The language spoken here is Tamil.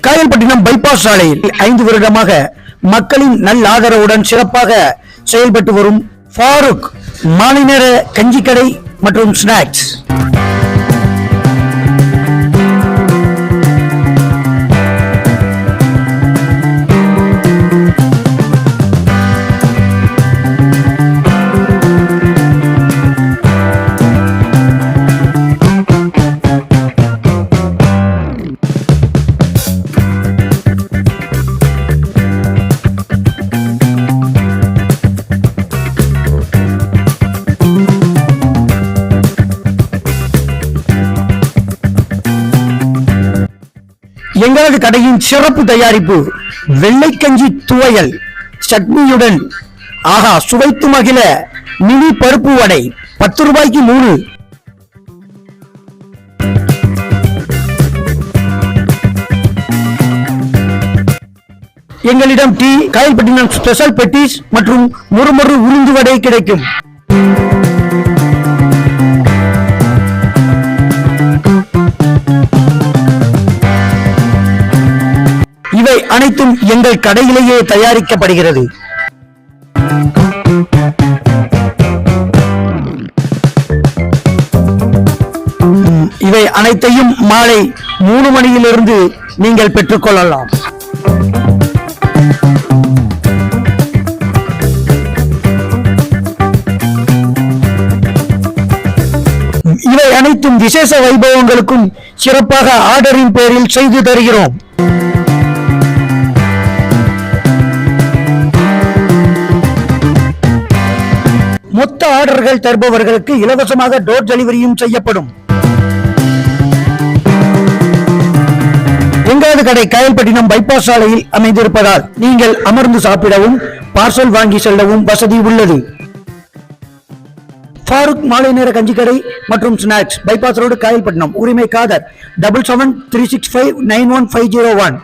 காயல்பட்டினம் பைபாஸ் சாலையில் 5 வருடமாக மக்களின் நல்ல ஆதரவுடன் சிறப்பாக செயல்பட்டு வரும் ஃபாரூக் மாலை நேர கஞ்சி கடை மற்றும் ஸ்நாக்ஸ். எங்களது கடையின் சிறப்பு தயாரிப்பு வெள்ளைக்கஞ்சி துவையல் சட்னியுடன் ஆகா சுவைத்து மகிழ மினி பருப்பு வடை 10 ரூபாய்க்கு 3. எங்களிடம் டீ, காயல்பட்டினம் ஸ்பெஷல் பெட்டிஸ் மற்றும் முறுமுறு உளுந்து வடை கிடைக்கும். இவை அனைத்தும் எங்கள் கடையிலேயே தயாரிக்கப்படுகிறது. இவை அனைத்தையும் மாலை 3 மணியிலிருந்து நீங்கள் பெற்றுக்கொள்ளலாம். இவை அனைத்தும் விசேஷ வைபவங்களுக்கும் சிறப்பாக ஆர்டரின் பேரில் செய்து தருகிறோம். மொத்த ஆர்டர்கள் தருபவர்களுக்கு இலவசமாக டோர் டெலிவரியும் செய்யப்படும். எங்களது கடை காயல்பட்டினம் பைபாஸ் சாலையில் அமைந்திருப்பதால் நீங்கள் அமர்ந்து சாப்பிடவும் பார்சல் வாங்கி செல்லவும் வசதி உள்ளது. ஃபாரூக் மாலை நேர கஞ்சி கடை மற்றும் ஸ்நாக்ஸ், பைபாஸ் ரோடு, காயல்பட்டினம். உரிமை காதர் 7736591501.